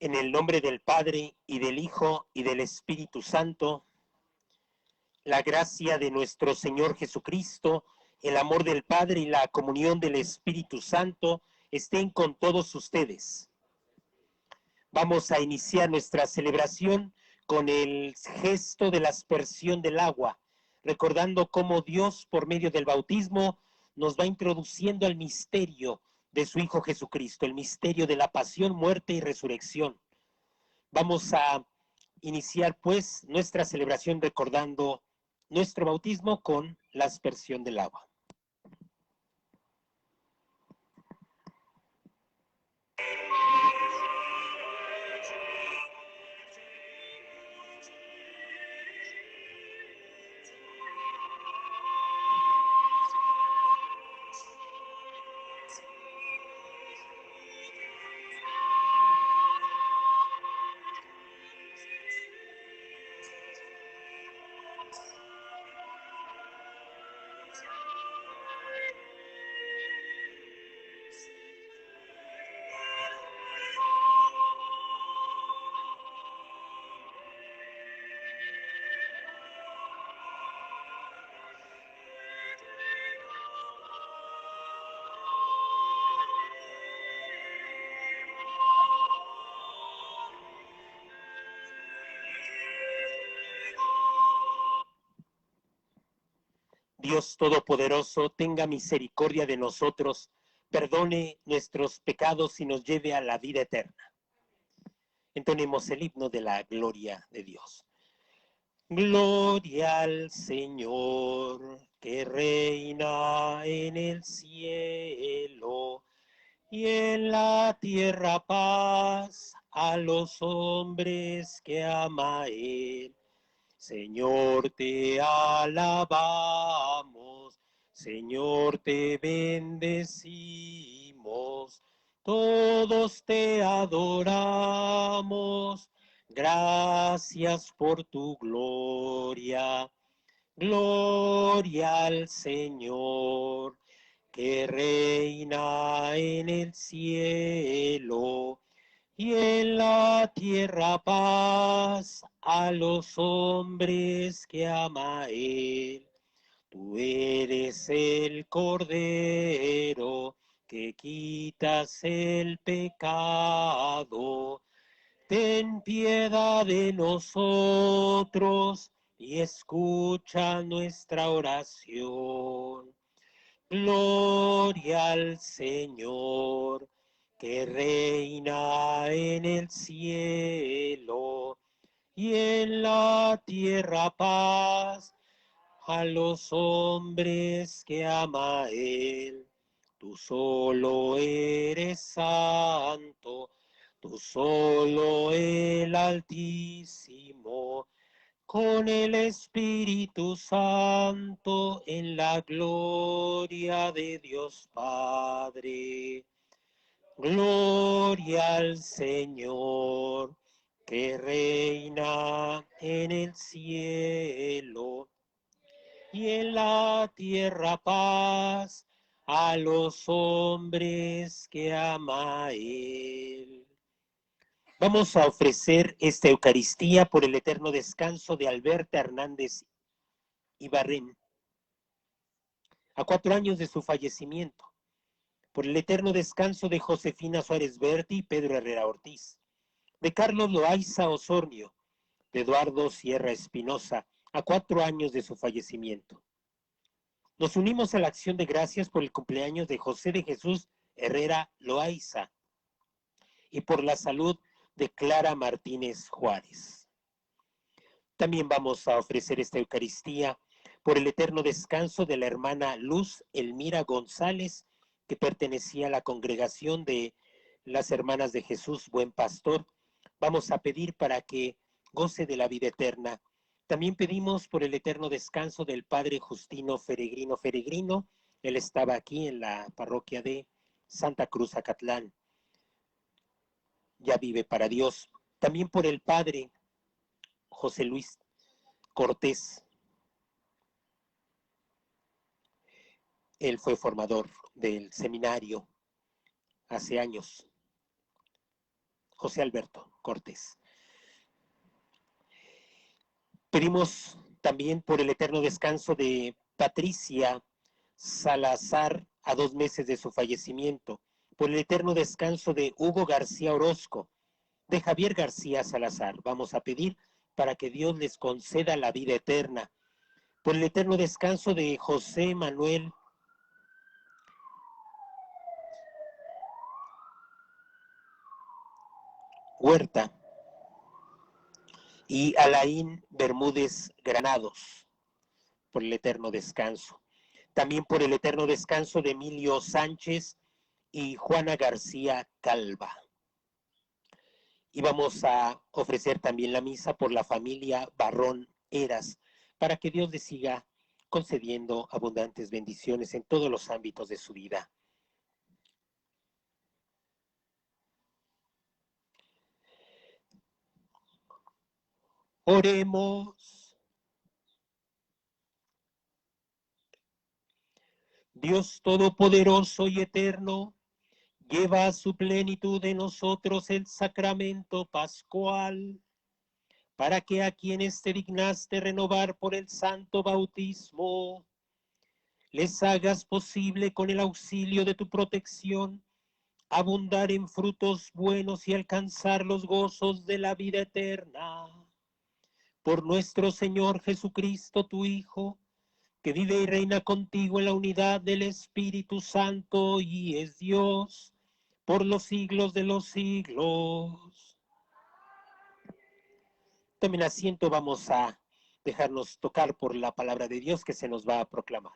En el nombre del Padre, y del Hijo, y del Espíritu Santo, la gracia de nuestro Señor Jesucristo, el amor del Padre y la comunión del Espíritu Santo estén con todos ustedes. Vamos a iniciar nuestra celebración con el gesto de la aspersión del agua, recordando cómo Dios, por medio del bautismo, nos va introduciendo al misterio de su Hijo Jesucristo, el misterio de la pasión, muerte y resurrección. Vamos a iniciar pues nuestra celebración recordando nuestro bautismo con la aspersión del agua. Dios Todopoderoso, tenga misericordia de nosotros, perdone nuestros pecados y nos lleve a la vida eterna. Entonemos el himno de la gloria de Dios. Gloria al Señor, que reina en el cielo, y en la tierra paz a los hombres que ama Él. Señor, te alabamos, Señor, te bendecimos, todos te adoramos, gracias por tu gloria. Gloria al Señor, que reina en el cielo, y en la tierra paz a los hombres que ama Él. Tú eres el Cordero que quitas el pecado. Ten piedad de nosotros y escucha nuestra oración. Gloria al Señor, que reina en el cielo, y en la tierra paz a los hombres que ama Él. Tú solo eres santo, tú solo el Altísimo, con el Espíritu Santo en la gloria de Dios Padre. Gloria al Señor, que reina en el cielo, y en la tierra paz a los hombres que ama Él. Vamos a ofrecer esta Eucaristía por el eterno descanso de Alberta Hernández Ibarren, a 4 años de su fallecimiento, por el eterno descanso de Josefina Suárez Berti y Pedro Herrera Ortiz, de Carlos Loaiza Osornio, de Eduardo Sierra Espinosa, a 4 años de su fallecimiento. Nos unimos a la acción de gracias por el cumpleaños de José de Jesús Herrera Loaiza y por la salud de Clara Martínez Juárez. También vamos a ofrecer esta Eucaristía por el eterno descanso de la hermana Luz Elmira González, que pertenecía a la congregación de las Hermanas de Jesús Buen Pastor. Vamos a pedir para que goce de la vida eterna. También pedimos por el eterno descanso del Padre Justino Feregrino. Él estaba aquí en la parroquia de Santa Cruz, Acatlán. Ya vive para Dios. También por el Padre José Luis Cortés. Él fue formador del seminario hace años. José Alberto Cortés. Pedimos también por el eterno descanso de Patricia Salazar a 2 meses de su fallecimiento, por el eterno descanso de Hugo García Orozco, de Javier García Salazar. Vamos a pedir para que Dios les conceda la vida eterna, por el eterno descanso de José Manuel Huerta y Alain Bermúdez Granados, por el eterno descanso. También por el eterno descanso de Emilio Sánchez y Juana García Calva. Y vamos a ofrecer también la misa por la familia Barrón Eras, para que Dios les siga concediendo abundantes bendiciones en todos los ámbitos de su vida. Oremos. Dios Todopoderoso y Eterno, lleva a su plenitud en nosotros el sacramento pascual, para que a quienes te dignaste renovar por el santo bautismo, les hagas posible con el auxilio de tu protección abundar en frutos buenos y alcanzar los gozos de la vida eterna. Por nuestro Señor Jesucristo, tu Hijo, que vive y reina contigo en la unidad del Espíritu Santo y es Dios por los siglos de los siglos. Tomen asiento, vamos a dejarnos tocar por la palabra de Dios que se nos va a proclamar.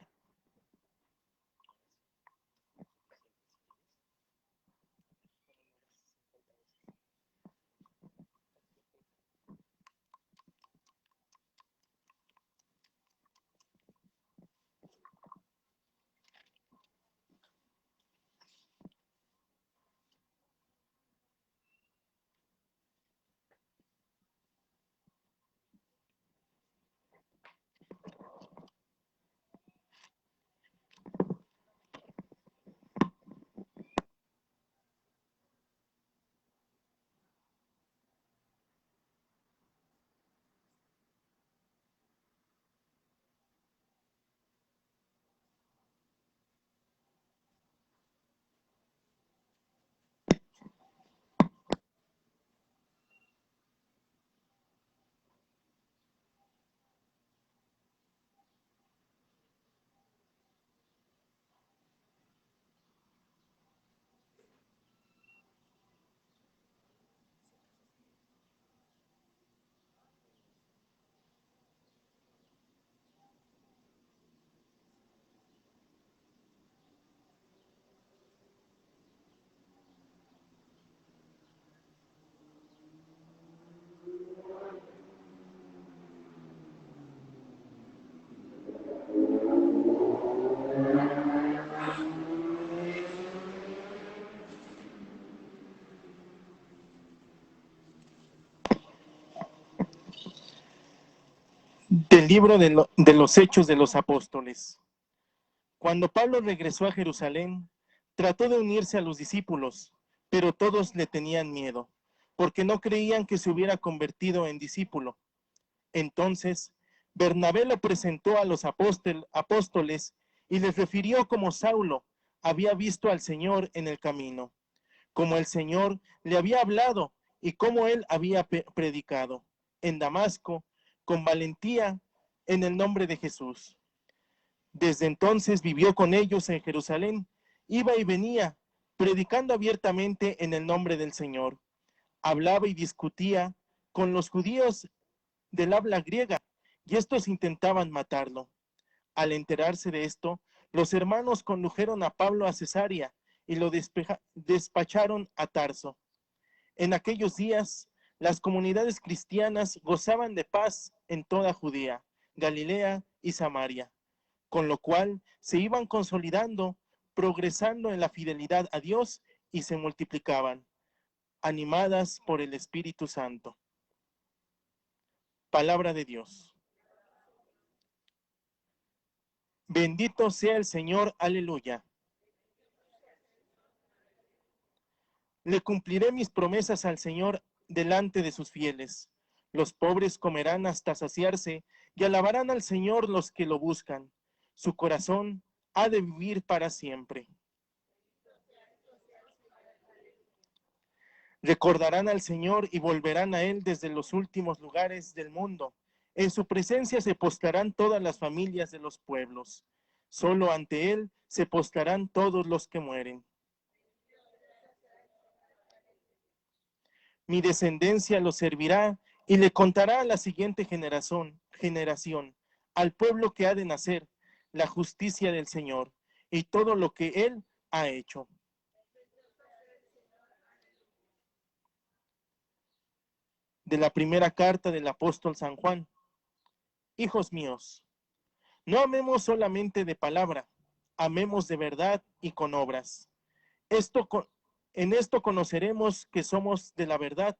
Del libro de los Hechos de los Apóstoles. Cuando Pablo regresó a Jerusalén, trató de unirse a los discípulos, pero todos le tenían miedo, porque no creían que se hubiera convertido en discípulo. Entonces, Bernabé lo presentó a los apóstoles y les refirió cómo Saulo había visto al Señor en el camino, cómo el Señor le había hablado y cómo él había predicado en Damasco con valentía en el nombre de Jesús. Desde entonces vivió con ellos en Jerusalén, iba y venía, predicando abiertamente en el nombre del Señor. Hablaba y discutía con los judíos del habla griega, y estos intentaban matarlo. Al enterarse de esto, los hermanos condujeron a Pablo a Cesarea y lo despacharon a Tarso. En aquellos días, las comunidades cristianas gozaban de paz en toda Judea, Galilea y Samaria, con lo cual se iban consolidando, progresando en la fidelidad a Dios y se multiplicaban, animadas por el Espíritu Santo. Palabra de Dios. Bendito sea el Señor, aleluya. Le cumpliré mis promesas al Señor delante de sus fieles. Los pobres comerán hasta saciarse y alabarán al Señor los que lo buscan. Su corazón ha de vivir para siempre. Recordarán al Señor y volverán a Él desde los últimos lugares del mundo. En su presencia se postrarán todas las familias de los pueblos. Solo ante Él se postrarán todos los que mueren. Mi descendencia lo servirá y le contará a la siguiente generación, al pueblo que ha de nacer, la justicia del Señor y todo lo que Él ha hecho. De la primera carta del apóstol San Juan. Hijos míos, no amemos solamente de palabra, amemos de verdad y con obras. En esto conoceremos que somos de la verdad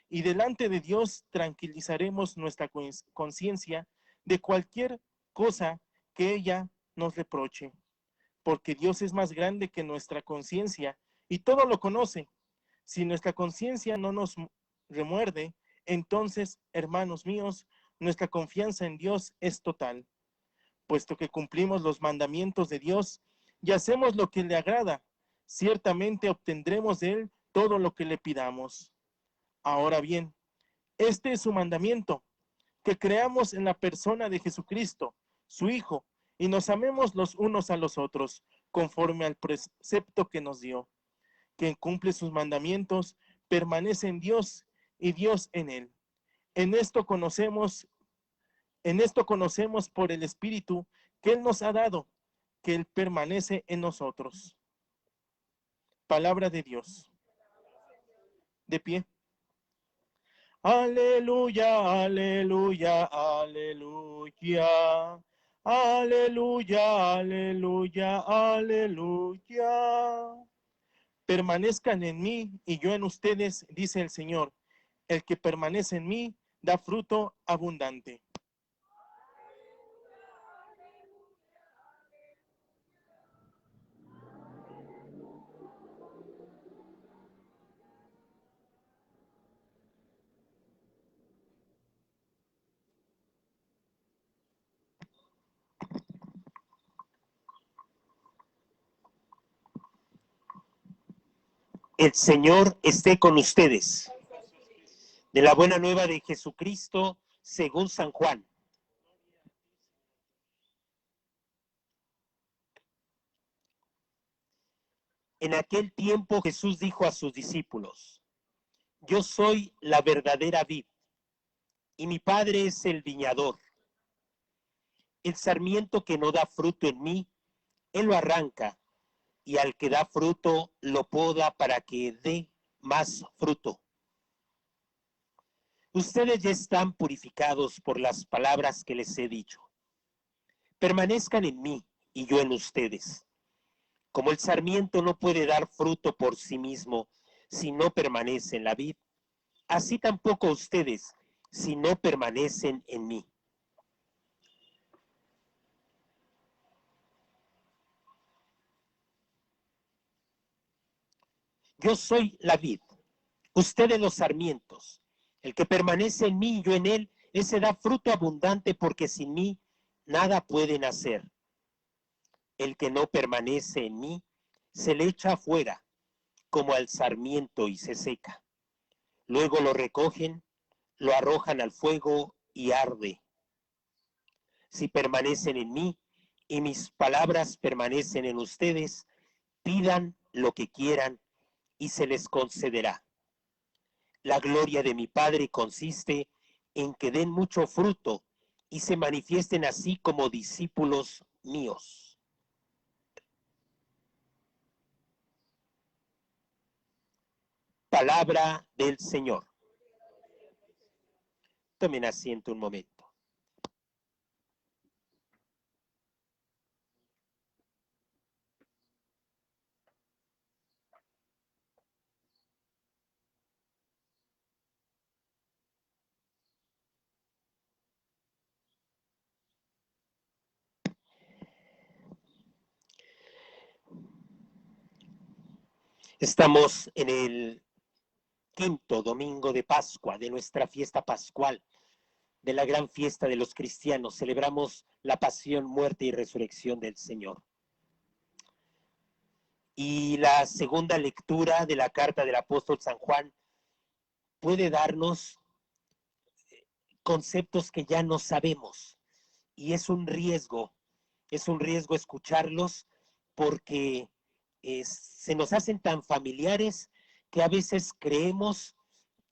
y delante de Dios tranquilizaremos nuestra conciencia de cualquier cosa que ella nos reproche, porque Dios es más grande que nuestra conciencia y todo lo conoce. Si nuestra conciencia no nos remuerde, entonces, hermanos míos, nuestra confianza en Dios es total, puesto que cumplimos los mandamientos de Dios y hacemos lo que le agrada, ciertamente obtendremos de Él todo lo que le pidamos. Ahora bien, este es su mandamiento, que creamos en la persona de Jesucristo, su Hijo, y nos amemos los unos a los otros, conforme al precepto que nos dio. Quien cumple sus mandamientos permanece en Dios y Dios en él. En esto conocemos, en esto conocemos por el Espíritu que Él nos ha dado, que Él permanece en nosotros. Palabra de Dios. De pie. Aleluya, aleluya, aleluya. Aleluya, aleluya, aleluya. Permanezcan en mí y yo en ustedes, dice el Señor. El que permanece en mí da fruto abundante. El Señor esté con ustedes. De la buena nueva de Jesucristo, según San Juan. En aquel tiempo Jesús dijo a sus discípulos: Yo soy la verdadera vid, y mi Padre es el viñador. El sarmiento que no da fruto en mí, Él lo arranca, y al que da fruto lo poda para que dé más fruto. Ustedes ya están purificados por las palabras que les he dicho. Permanezcan en mí y yo en ustedes. Como el sarmiento no puede dar fruto por sí mismo si no permanece en la vid, así tampoco ustedes si no permanecen en mí. Yo soy la vid, ustedes los sarmientos. El que permanece en mí y yo en él, ese da fruto abundante, porque sin mí nada pueden hacer. El que no permanece en mí, se le echa afuera como al sarmiento y se seca. Luego lo recogen, lo arrojan al fuego y arde. Si permanecen en mí y mis palabras permanecen en ustedes, pidan lo que quieran y se les concederá. La gloria de mi Padre consiste en que den mucho fruto y se manifiesten así como discípulos míos. Palabra del Señor. Tomen asiento un momento. Estamos en el quinto domingo de Pascua, de nuestra fiesta pascual, de la gran fiesta de los cristianos. Celebramos la pasión, muerte y resurrección del Señor. Y la segunda lectura de la carta del apóstol San Juan puede darnos conceptos que ya no sabemos. Y es un riesgo escucharlos porque se nos hacen tan familiares que a veces creemos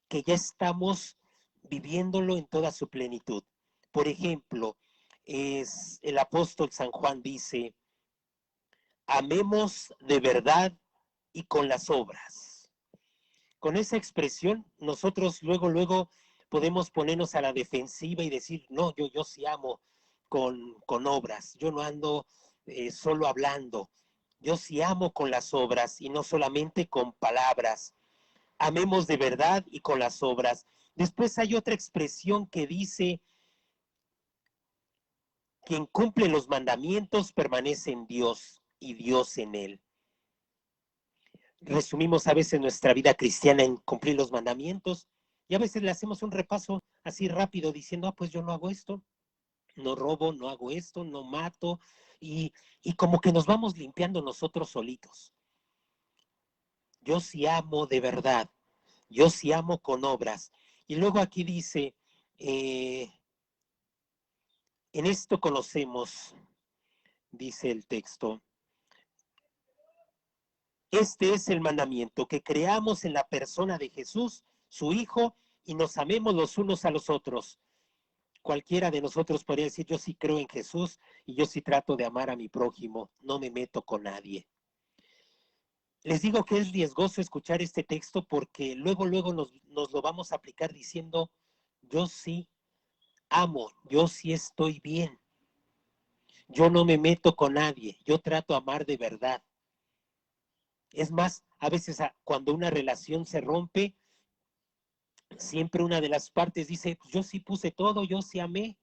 que ya estamos viviéndolo en toda su plenitud. Por ejemplo, el apóstol San Juan dice, amemos de verdad y con las obras. Con esa expresión, nosotros luego podemos ponernos a la defensiva y decir, no, yo sí amo con obras, yo no ando solo hablando, yo sí amo con las obras y no solamente con palabras. Amemos de verdad y con las obras. Después hay otra expresión que dice, quien cumple los mandamientos permanece en Dios y Dios en él. Resumimos a veces nuestra vida cristiana en cumplir los mandamientos y a veces le hacemos un repaso así rápido diciendo, pues yo no hago esto, no robo, no hago esto, no mato, y como que nos vamos limpiando nosotros solitos. Yo sí amo de verdad, yo sí amo con obras. Y luego aquí dice, en esto conocemos, dice el texto, este es el mandamiento, que creamos en la persona de Jesús, su Hijo, y nos amemos los unos a los otros. Cualquiera de nosotros podría decir, yo sí creo en Jesús y yo sí trato de amar a mi prójimo, no me meto con nadie. Les digo que es riesgoso escuchar este texto porque luego nos lo vamos a aplicar diciendo, yo sí amo, yo sí estoy bien, yo no me meto con nadie, yo trato de amar de verdad. Es más, a veces cuando una relación se rompe, siempre una de las partes dice, pues yo sí puse todo, yo sí amé.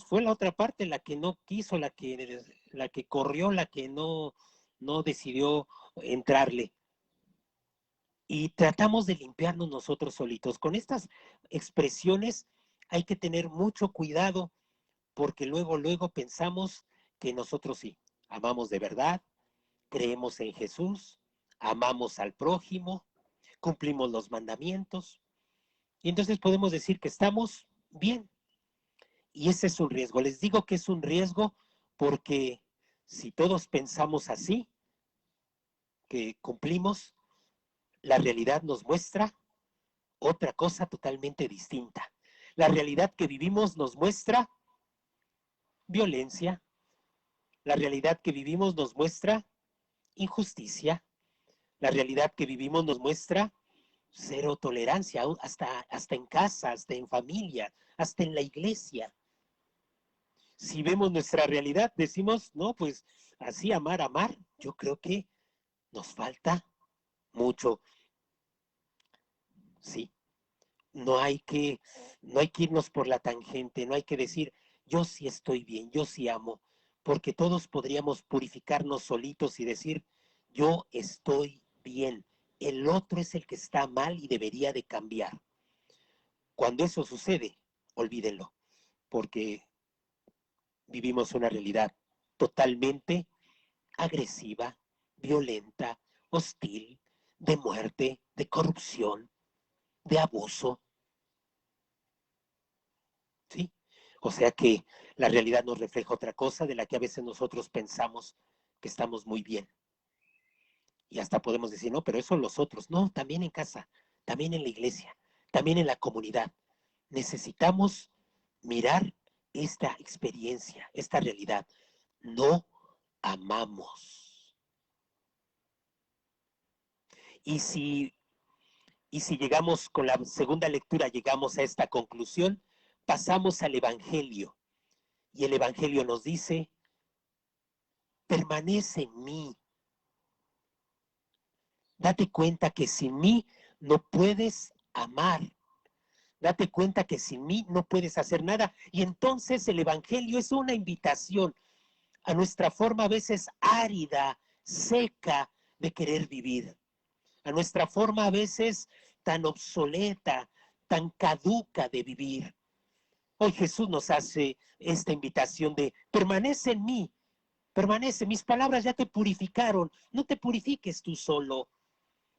Fue la otra parte la que no quiso, la que corrió, la que no decidió entrarle. Y tratamos de limpiarnos nosotros solitos. Con estas expresiones hay que tener mucho cuidado porque luego pensamos que nosotros sí, amamos de verdad, creemos en Jesús, amamos al prójimo, cumplimos los mandamientos y entonces podemos decir que estamos bien. Y ese es un riesgo. Les digo que es un riesgo porque si todos pensamos así, que cumplimos, la realidad nos muestra otra cosa totalmente distinta. La realidad que vivimos nos muestra violencia. La realidad que vivimos nos muestra injusticia. La realidad que vivimos nos muestra cero tolerancia, hasta en casa, hasta en familia, hasta en la iglesia. Si vemos nuestra realidad, decimos, no, pues así amar, yo creo que nos falta mucho. Sí, no hay que irnos por la tangente, no hay que decir, yo sí estoy bien, yo sí amo, porque todos podríamos purificarnos solitos y decir, yo estoy bien, el otro es el que está mal y debería de cambiar. Cuando eso sucede, olvídenlo, porque vivimos una realidad totalmente agresiva, violenta, hostil, de muerte, de corrupción, de abuso. ¿Sí? O sea que la realidad nos refleja otra cosa de la que a veces nosotros pensamos que estamos muy bien. Y hasta podemos decir, no, pero eso los otros. No, también en casa, también en la iglesia, también en la comunidad. Necesitamos mirar esta experiencia, esta realidad. No amamos. Y si llegamos con la segunda lectura, llegamos a esta conclusión, pasamos al Evangelio. Y el Evangelio nos dice, permanece en mí. Date cuenta que sin mí no puedes amar. Date cuenta que sin mí no puedes hacer nada. Y entonces el Evangelio es una invitación a nuestra forma a veces árida, seca de querer vivir. a nuestra forma a veces tan obsoleta, tan caduca de vivir. Hoy Jesús nos hace esta invitación de permanece en mí, permanece, mis palabras ya te purificaron, no te purifiques tú solo.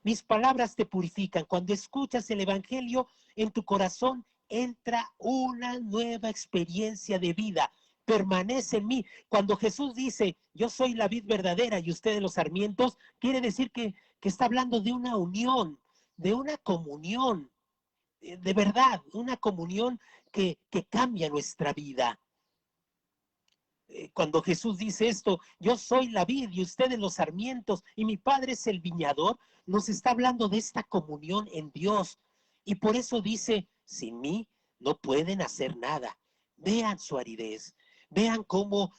Mis palabras te purifican. Cuando escuchas el Evangelio, en tu corazón entra una nueva experiencia de vida. Permanece en mí. Cuando Jesús dice, yo soy la vid verdadera y ustedes los sarmientos, quiere decir que está hablando de una unión, de una comunión, de verdad, una comunión que cambia nuestra vida. Cuando Jesús dice esto, yo soy la vid y ustedes los sarmientos y mi Padre es el viñador, nos está hablando de esta comunión en Dios. Y por eso dice, sin mí no pueden hacer nada. Vean su aridez, vean cómo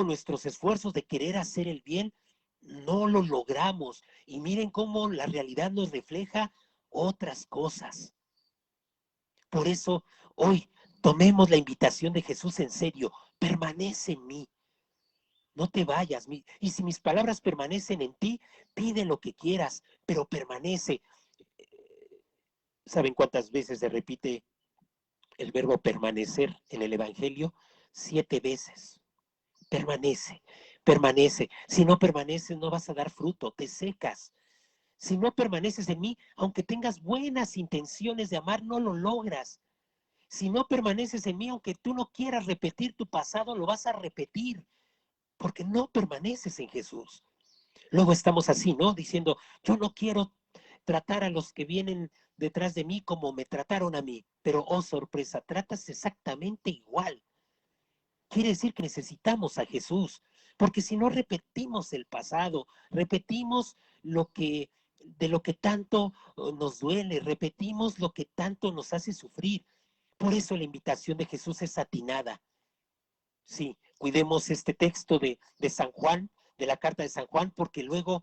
nuestros esfuerzos de querer hacer el bien no lo logramos. Y miren cómo la realidad nos refleja otras cosas. Por eso hoy tomemos la invitación de Jesús en serio. Permanece en mí. No te vayas. Y si mis palabras permanecen en ti, pide lo que quieras, pero permanece. ¿Saben cuántas veces se repite el verbo permanecer en el Evangelio? 7 veces. Permanece, permanece. Si no permaneces, no vas a dar fruto, te secas. Si no permaneces en mí, aunque tengas buenas intenciones de amar, no lo logras. Si no permaneces en mí, aunque tú no quieras repetir tu pasado, lo vas a repetir, porque no permaneces en Jesús. Luego estamos así, ¿no? Diciendo, yo no quiero tratar a los que vienen detrás de mí como me trataron a mí, pero oh sorpresa, tratas exactamente igual. Quiere decir que necesitamos a Jesús, porque si no repetimos el pasado, repetimos de lo que tanto nos duele, repetimos lo que tanto nos hace sufrir. Por eso la invitación de Jesús es atinada. Sí, cuidemos este texto de San Juan, de la carta de San Juan, porque luego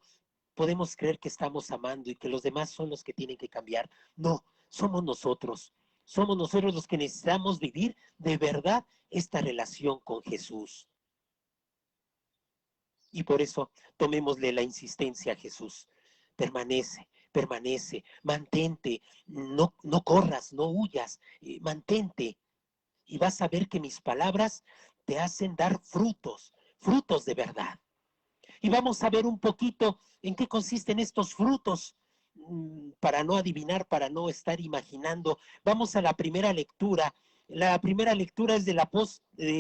podemos creer que estamos amando y que los demás son los que tienen que cambiar. No, somos nosotros. Somos nosotros los que necesitamos vivir de verdad esta relación con Jesús. Y por eso tomémosle la insistencia a Jesús. Permanece, permanece, mantente, no corras, no huyas, mantente. Y vas a ver que mis palabras te hacen dar frutos, frutos de verdad. Y vamos a ver un poquito en qué consisten estos frutos, para no adivinar, para no estar imaginando. Vamos a la primera lectura. La primera lectura es de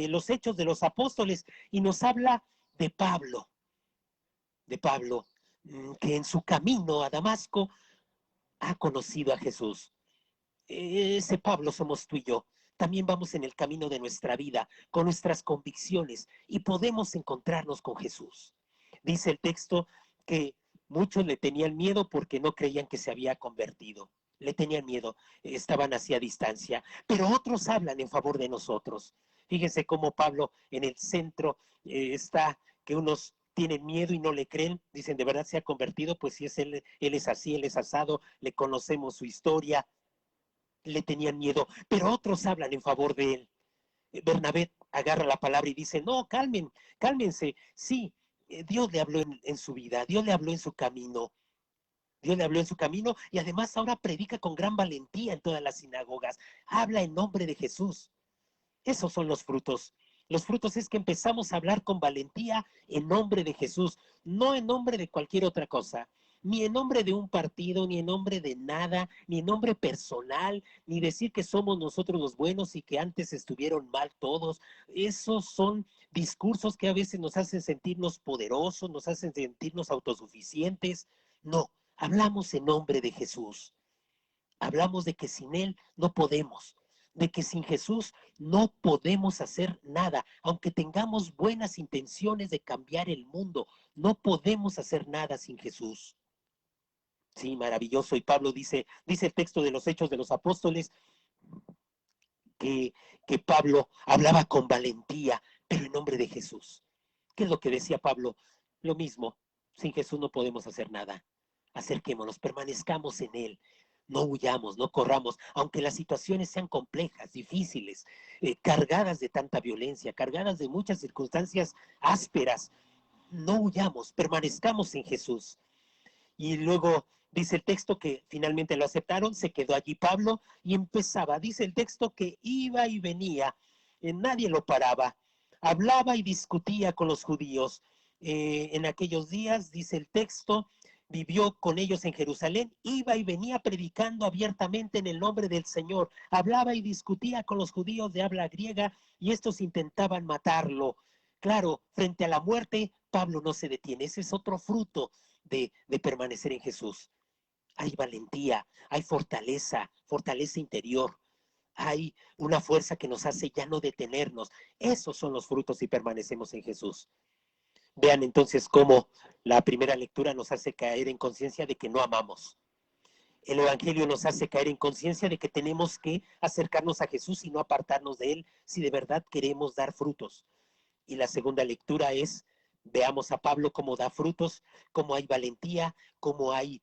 los Hechos de los Apóstoles y nos habla de Pablo, que en su camino a Damasco ha conocido a Jesús. Ese Pablo somos tú y yo. También vamos en el camino de nuestra vida, con nuestras convicciones, y podemos encontrarnos con Jesús. Dice el texto que muchos le tenían miedo porque no creían que se había convertido. Le tenían miedo, estaban así a distancia, pero otros hablan en favor de nosotros. Fíjense cómo Pablo en el centro está, que unos tienen miedo y no le creen, dicen, ¿de verdad se ha convertido? Pues si es él es así, él es asado, le conocemos su historia, le tenían miedo, pero otros hablan en favor de él. Bernabé agarra la palabra y dice, no, cálmense, sí, Dios le habló en su vida, Dios le habló en su camino, Dios le habló en su camino y además ahora predica con gran valentía en todas las sinagogas, habla en nombre de Jesús. Esos son los frutos. Los frutos es que empezamos a hablar con valentía en nombre de Jesús, no en nombre de cualquier otra cosa, ni en nombre de un partido, ni en nombre de nada, ni en nombre personal, ni decir que somos nosotros los buenos y que antes estuvieron mal todos. Esos son discursos que a veces nos hacen sentirnos poderosos, nos hacen sentirnos autosuficientes. No, hablamos en nombre de Jesús. Hablamos de que sin Él no podemos, de que sin Jesús no podemos hacer nada, aunque tengamos buenas intenciones de cambiar el mundo, no podemos hacer nada sin Jesús. Sí, maravilloso. Y Pablo dice el texto de los Hechos de los Apóstoles, que Pablo hablaba con valentía, pero en nombre de Jesús. ¿Qué es lo que decía Pablo? Lo mismo, sin Jesús no podemos hacer nada. Acerquémonos, permanezcamos en Él. No huyamos, no corramos, aunque las situaciones sean complejas, difíciles, cargadas de tanta violencia, cargadas de muchas circunstancias ásperas. No huyamos, permanezcamos en Jesús. Y luego Dice el texto que finalmente lo aceptaron, se quedó allí Pablo y empezaba, dice el texto que iba y venía, nadie lo paraba, hablaba y discutía con los judíos. En aquellos días, dice el texto, vivió con ellos en Jerusalén, iba y venía predicando abiertamente en el nombre del Señor, hablaba y discutía con los judíos de habla griega y estos intentaban matarlo. Claro, frente a la muerte, Pablo no se detiene, ese es otro fruto de permanecer en Jesús. Hay valentía, hay fortaleza, fortaleza interior, hay una fuerza que nos hace ya no detenernos. Esos son los frutos si permanecemos en Jesús. Vean entonces cómo la primera lectura nos hace caer en conciencia de que no amamos. El Evangelio nos hace caer en conciencia de que tenemos que acercarnos a Jesús y no apartarnos de Él si de verdad queremos dar frutos. Y la segunda lectura es, veamos a Pablo cómo da frutos, cómo hay valentía, cómo hay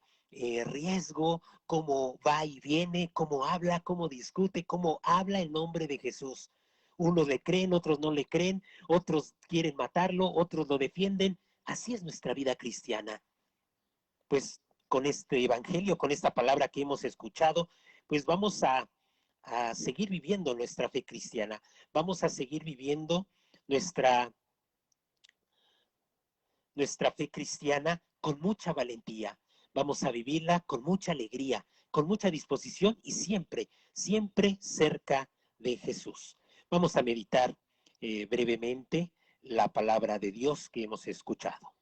riesgo, cómo va y viene, cómo habla, cómo discute, cómo habla en nombre de Jesús. Unos le creen, otros no le creen, otros quieren matarlo, otros lo defienden. Así es nuestra vida cristiana. Pues con este evangelio, con esta palabra que hemos escuchado, pues vamos a seguir viviendo nuestra fe cristiana. Vamos a seguir viviendo nuestra fe cristiana con mucha valentía. Vamos a vivirla con mucha alegría, con mucha disposición y siempre, siempre cerca de Jesús. Vamos a meditar brevemente la palabra de Dios que hemos escuchado.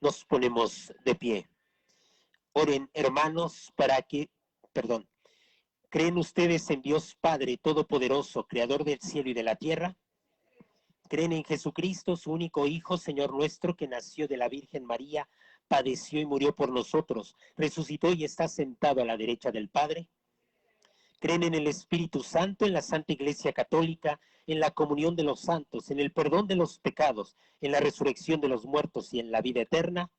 Nos ponemos de pie. Oren, hermanos, perdón, ¿creen ustedes en Dios Padre Todopoderoso, Creador del cielo y de la tierra? ¿Creen en Jesucristo, su único Hijo, Señor nuestro, que nació de la Virgen María, padeció y murió por nosotros, resucitó y está sentado a la derecha del Padre? ¿Creen en el Espíritu Santo, en la Santa Iglesia Católica, en la comunión de los santos, en el perdón de los pecados, en la resurrección de los muertos y en la vida eterna?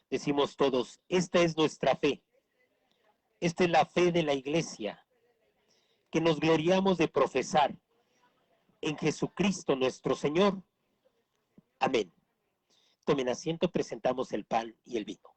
Decimos todos, esta es nuestra fe. Esta es la fe de la Iglesia, que nos gloriamos de profesar en Jesucristo nuestro Señor. Amén. Tomen asiento, presentamos el pan y el vino.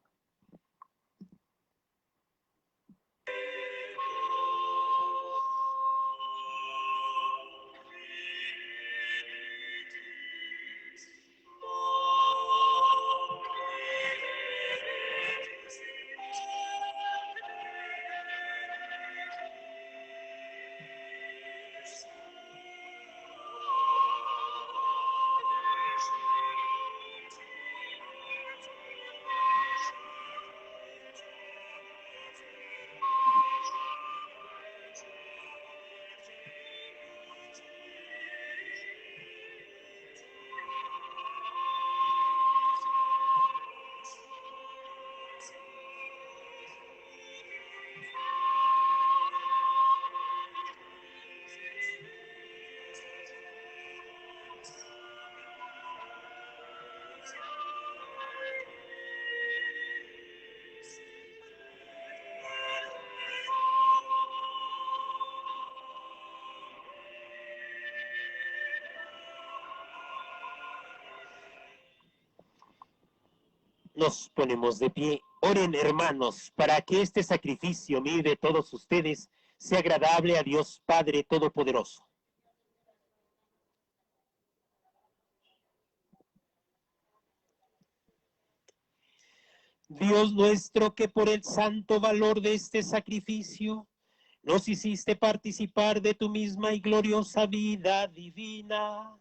Nos ponemos de pie. Oren, hermanos, para que este sacrificio mío y de todos ustedes sea agradable a Dios Padre Todopoderoso. Dios nuestro, que por el santo valor de este sacrificio nos hiciste participar de tu misma y gloriosa vida divina,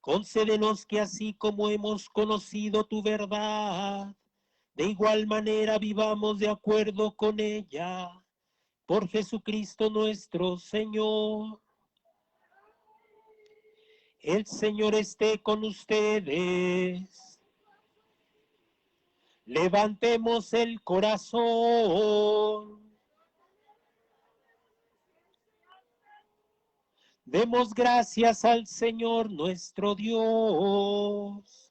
concédenos que así como hemos conocido tu verdad, de igual manera vivamos de acuerdo con ella. Por Jesucristo nuestro Señor. El Señor esté con ustedes. Levantemos el corazón. Demos gracias al Señor nuestro Dios.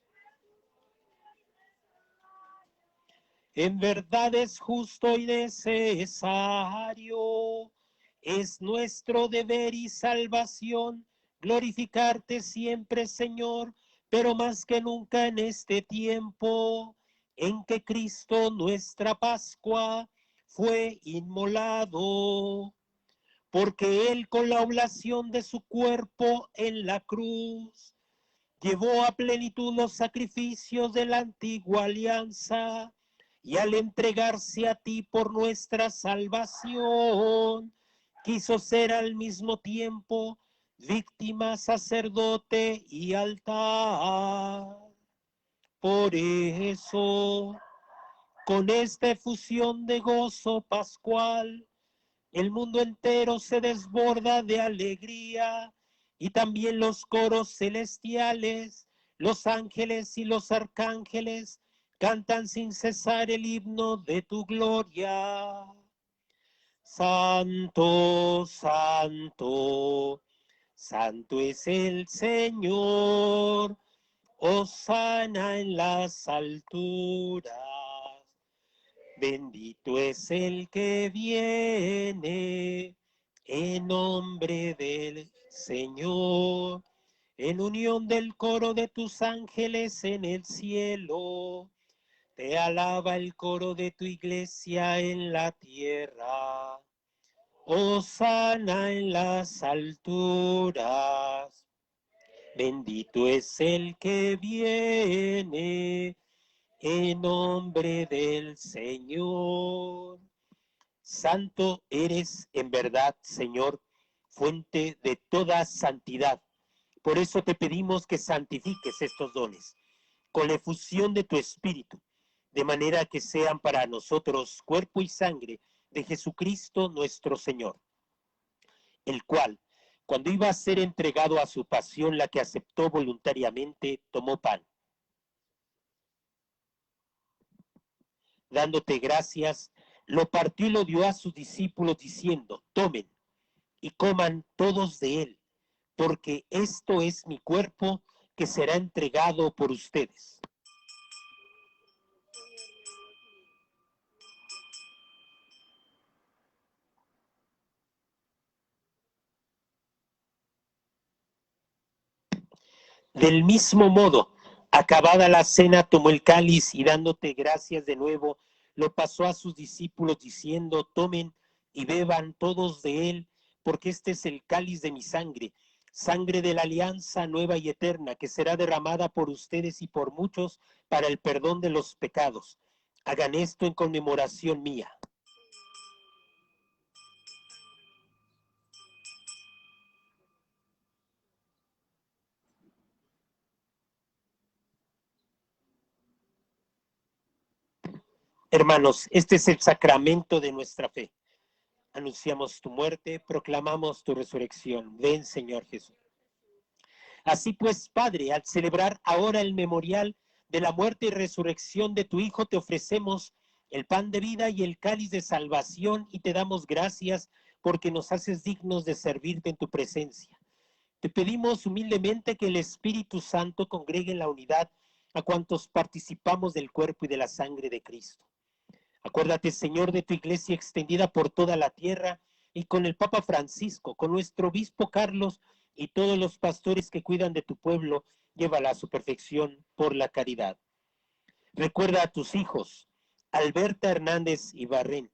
En verdad es justo y necesario, es nuestro deber y salvación glorificarte siempre, Señor, pero más que nunca en este tiempo en que Cristo, nuestra Pascua, fue inmolado, porque Él con la oblación de su cuerpo en la cruz llevó a plenitud los sacrificios de la antigua alianza, y al entregarse a ti por nuestra salvación, quiso ser al mismo tiempo víctima, sacerdote y altar. Por eso, con esta efusión de gozo pascual, el mundo entero se desborda de alegría, y también los coros celestiales, los ángeles y los arcángeles cantan sin cesar el himno de tu gloria. Santo, santo, santo es el Señor, hosana en las alturas. Bendito es el que viene en nombre del Señor, en unión del coro de tus ángeles en el cielo. Te alaba el coro de tu iglesia en la tierra. Hosana en las alturas. Bendito es el que viene en nombre del Señor. Santo eres en verdad, Señor, fuente de toda santidad. Por eso te pedimos que santifiques estos dones con la efusión de tu Espíritu, de manera que sean para nosotros cuerpo y sangre de Jesucristo nuestro Señor, el cual, cuando iba a ser entregado a su pasión, la que aceptó voluntariamente, tomó pan. Dándote gracias, lo partió y lo dio a sus discípulos diciendo: tomen y coman todos de él, porque esto es mi cuerpo que será entregado por ustedes. Del mismo modo, acabada la cena, tomó el cáliz y dándote gracias de nuevo, lo pasó a sus discípulos diciendo: tomen y beban todos de él, porque este es el cáliz de mi sangre, sangre de la alianza nueva y eterna, que será derramada por ustedes y por muchos para el perdón de los pecados. Hagan esto en conmemoración mía. Hermanos, este es el sacramento de nuestra fe. Anunciamos tu muerte, proclamamos tu resurrección. Ven, Señor Jesús. Así pues, Padre, al celebrar ahora el memorial de la muerte y resurrección de tu Hijo, te ofrecemos el pan de vida y el cáliz de salvación, y te damos gracias porque nos haces dignos de servirte en tu presencia. Te pedimos humildemente que el Espíritu Santo congregue en la unidad a cuantos participamos del cuerpo y de la sangre de Cristo. Acuérdate, Señor, de tu iglesia extendida por toda la tierra, y con el Papa Francisco, con nuestro obispo Carlos y todos los pastores que cuidan de tu pueblo, llévala a su perfección por la caridad. Recuerda a tus hijos, Alberta Hernández Ibarren,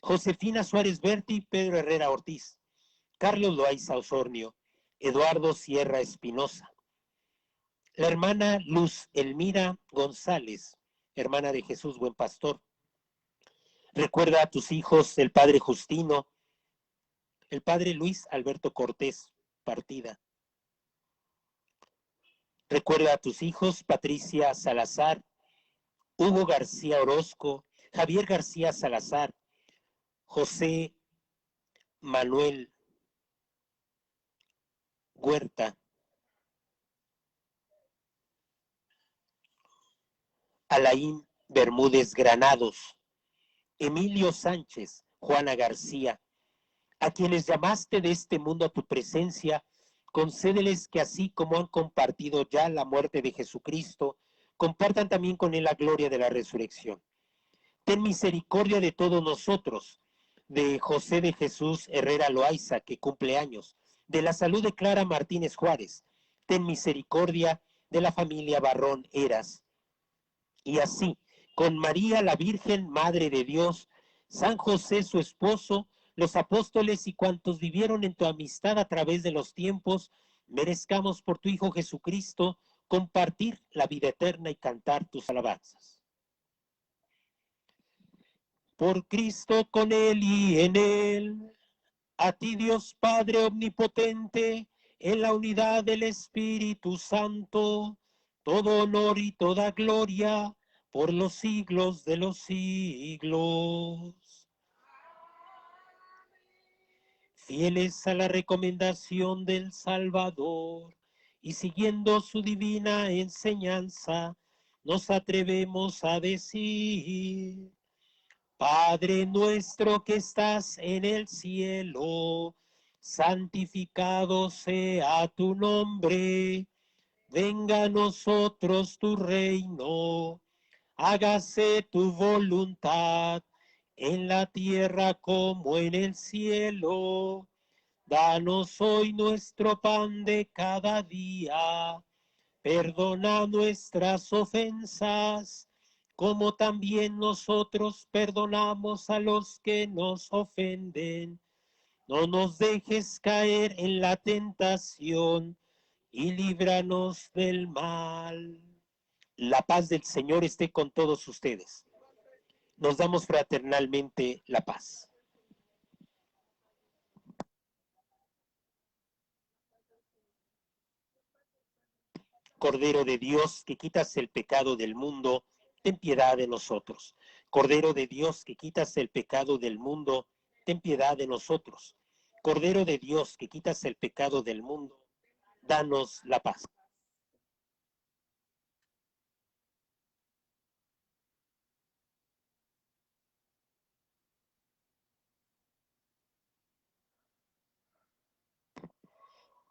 Josefina Suárez Berti, Pedro Herrera Ortiz, Carlos Loaiza Osornio, Eduardo Sierra Espinosa, la hermana Luz Elmira González, hermana de Jesús Buen Pastor. Recuerda a tus hijos, el padre Justino, el padre Luis Alberto Cortés, partida. Recuerda a tus hijos, Patricia Salazar, Hugo García Orozco, Javier García Salazar, José Manuel Huerta, Alain Bermúdez Granados, Emilio Sánchez, Juana García, a quienes llamaste de este mundo a tu presencia, concédeles que así como han compartido ya la muerte de Jesucristo, compartan también con él la gloria de la resurrección. Ten misericordia de todos nosotros, de José de Jesús Herrera Loaiza, que cumple años, de la salud de Clara Martínez Juárez. Ten misericordia de la familia Barrón Eras. Y así, con María la Virgen, Madre de Dios, San José su esposo, los apóstoles y cuantos vivieron en tu amistad a través de los tiempos, merezcamos por tu Hijo Jesucristo compartir la vida eterna y cantar tus alabanzas. Por Cristo, con Él y en Él, a ti Dios Padre Omnipotente, en la unidad del Espíritu Santo, todo honor y toda gloria por los siglos de los siglos. Fieles a la recomendación del Salvador y siguiendo su divina enseñanza, nos atrevemos a decir: Padre nuestro que estás en el cielo, santificado sea tu nombre. Venga a nosotros tu reino, hágase tu voluntad, en la tierra como en el cielo. Danos hoy nuestro pan de cada día. Perdona nuestras ofensas, como también nosotros perdonamos a los que nos ofenden. No nos dejes caer en la tentación y líbranos del mal. La paz del Señor esté con todos ustedes. Nos damos fraternalmente la paz. Cordero de Dios, que quitas el pecado del mundo, ten piedad de nosotros. Cordero de Dios, que quitas el pecado del mundo, ten piedad de nosotros. Cordero de Dios, que quitas el pecado del mundo, danos la paz.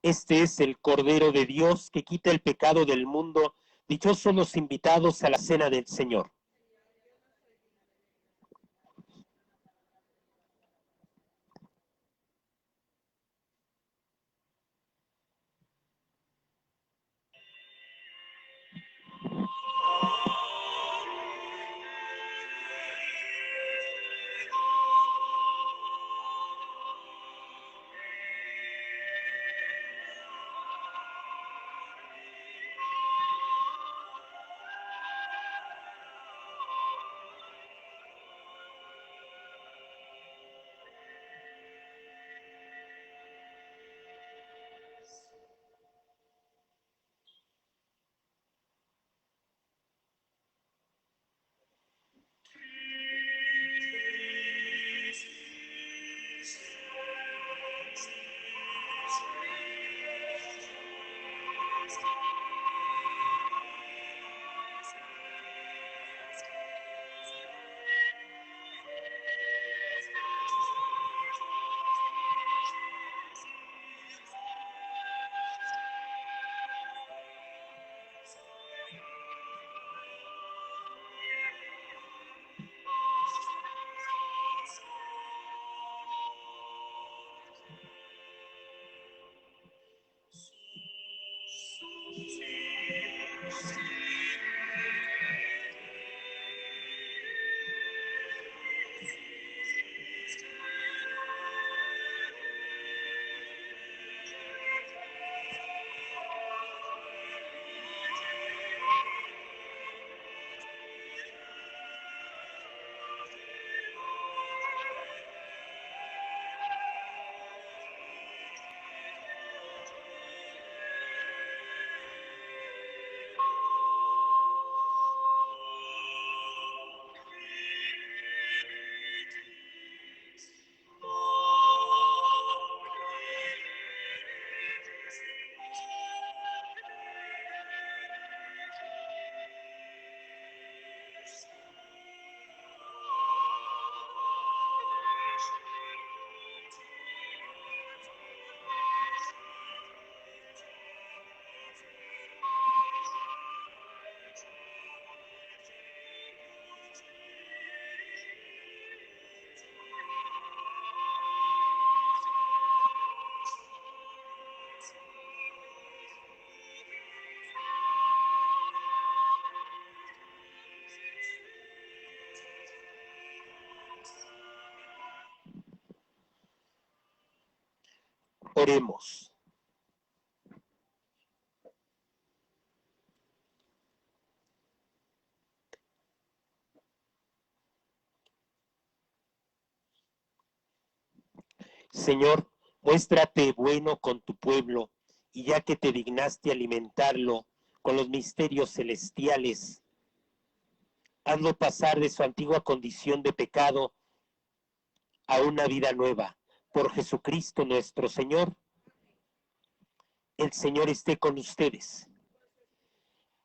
Este es el Cordero de Dios que quita el pecado del mundo. Dichosos los invitados a la cena del Señor. Oremos. Señor, muéstrate bueno con tu pueblo, y ya que te dignaste alimentarlo con los misterios celestiales, hazlo pasar de su antigua condición de pecado a una vida nueva. Por Jesucristo nuestro Señor. El Señor esté con ustedes.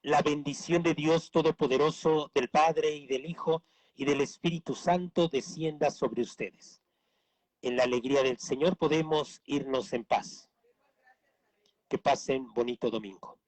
La bendición de Dios Todopoderoso, del Padre y del Hijo y del Espíritu Santo descienda sobre ustedes. En la alegría del Señor podemos irnos en paz. Que pasen bonito domingo.